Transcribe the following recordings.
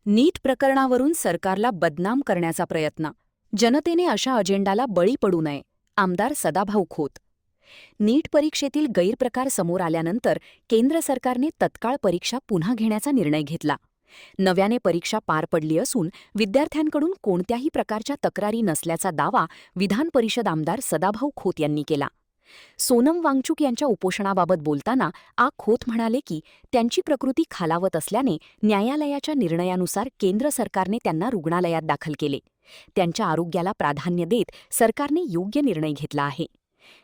नीट प्रकरणावरून सरकारला बदनाम करण्याचा प्रयत्न. जनतेने अशा अजेंडाला बळी पडू नये. आमदार सदाभाऊ खोत. नीट परीक्षेतील गैरप्रकार समोर आल्यानंतर केंद्र सरकारने तत्काळ परीक्षा पुन्हा घेण्याचा निर्णय घेतला. नव्याने परीक्षा पार पडली असून विद्यार्थ्यांकडून कोणत्याही प्रकारच्या तक्रारी नसल्याचा दावा विधान परिषद आमदार सदाभाऊ खोत यांनी केला. सोनम वांगचुक यांच्या उपोषणाबाबत बोलताना खोत म्हणाले की त्यांची प्रकृती खालावत असल्याने न्यायालयाच्या निर्णयानुसार केंद्र सरकारने त्यांना रुग्णालयात दाखल केले. त्यांच्या आरोग्याला प्राधान्य देत सरकारने योग्य निर्णय घेतला आहे.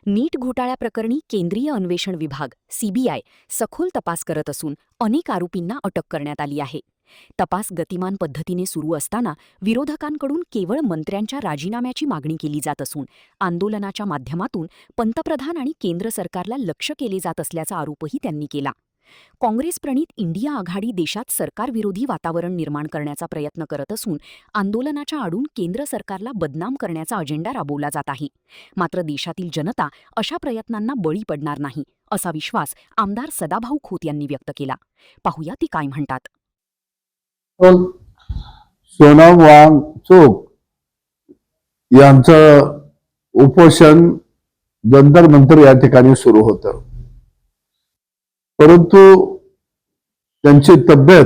नीट घोटाळ्याप्रकरणी केंद्रीय अन्वेषण विभाग सीबीआय सखोल तपास करत असून अनेक आरोपींना अटक करण्यात आली आहे. तपास गतिमान पद्धतीने सुरू असताना विरोधकांकडून केवळ मंत्र्यांच्या राजीनाम्याची मागणी केली जात असून आंदोलनाच्या माध्यमातून पंतप्रधान आणि केंद्र सरकारला लक्ष्य केले जात असल्याचा आरोपही त्यांनी केला. काँग्रेस प्रणित इंडिया आघाडी देशात सरकारविरोधी वातावरण निर्माण करण्याचा प्रयत्न करत असून आंदोलनाच्या आडून केंद्र सरकारला बदनाम करण्याचा अजेंडा राबवला जात आहे. मात्र देशातील जनता अशा प्रयत्नांना बळी पडणार नाही असा विश्वास आमदार सदाभाऊ खोत यांनी व्यक्त केला. पाहूया ती काय म्हणतात. सोनम वांगचुक यांचं उपोषण जंतर मंतर या ठिकाणी सुरू होतं, परंतु त्यांची तब्येत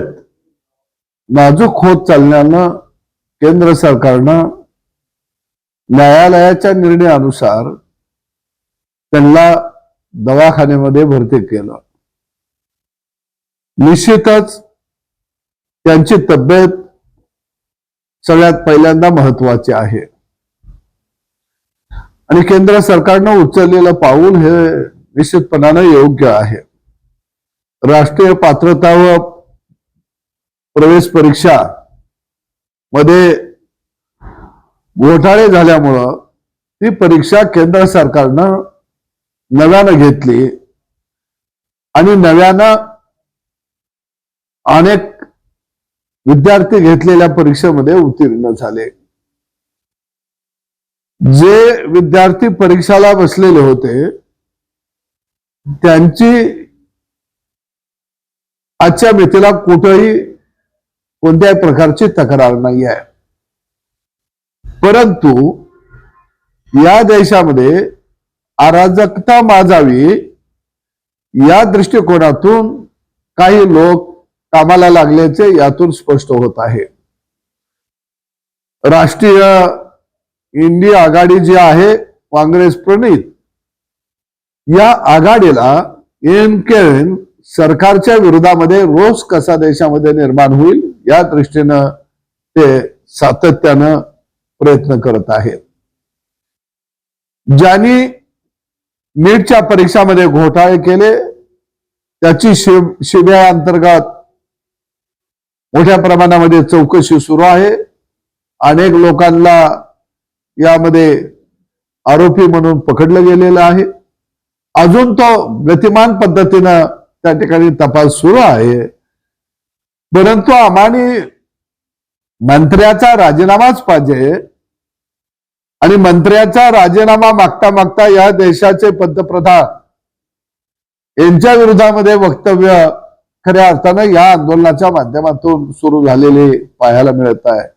नाजूक होत चालल्यानं केंद्र सरकारनं न्यायालयाच्या निर्णयानुसार त्यांना दवाखान्यामध्ये भरती केलं. निश्चितच त्यांची तब्येत सगळ्यात पहिल्यांदा महत्वाची आहे आणि केंद्र सरकारनं उचललेलं पाऊल हे निश्चितपणाने योग्य आहे. राष्ट्रीय पात्रता व प्रवेश परीक्षा मध्ये घोटाळे झाल्यामुळं ती परीक्षा केंद्र सरकारनं नव्यानं घेतली आणि नव्यानं अनेक विद्यार्थी घेतलेल्या परीक्षेमध्ये उत्तीर्ण झाले. जे विद्यार्थी परीक्षेला बसलेले होते त्यांची आजच्या मितीला कुठेही कोणत्याही प्रकारची तक्रार नाही आहे, परंतु या देशामध्ये अराजकता माजावी या दृष्टिकोनातून काही लोक कामाला लागल्याचे यातून स्पष्ट होत आहे. राष्ट्रीय इंडिया आघाडी जी आहे काँग्रेस प्रणित, या आघाडीला एनकेन सरकारच्या विरोधामध्ये रोष कसा देशामध्ये निर्माण होईल या दृष्टीनं ते सातत्यानं प्रयत्न करत आहेत. ज्यांनी नीटच्या परीक्षामध्ये घोटाळे केले त्याची सीबीआय अंतर्गत मोठ्या प्रमाणामध्ये चौकशी सुरू आहे. अनेक लोकांना यामध्ये आरोपी म्हणून पकडलं गेलेलं आहे. अजून तो गतिमान पद्धतीनं त्या ठिकाणी तपास सुरू आहे, परंतु आम्हाने मंत्र्याचा राजीनामाच पाहिजे आणि मंत्र्याचा राजीनामा मागता मागता या देशाचे पंतप्रधान यांच्या विरोधामध्ये वक्तव्य खऱ्या अर्थानं या आंदोलनाच्या माध्यमातून सुरू झालेले पाहायला मिळत आहे.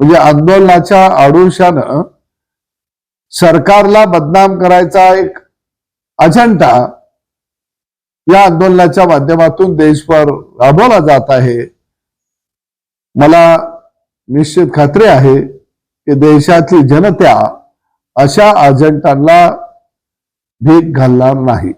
म्हणजे आंदोलनाच्या आडोशानं सरकारला बदनाम करायचा एक अजेंडा या आंदोलनाच्या माध्यमातून देशभर राबवला जात आहे. मला निश्चित खात्री आहे की देशातली जनता अशा अजेंडांना भीक घालणार नाही.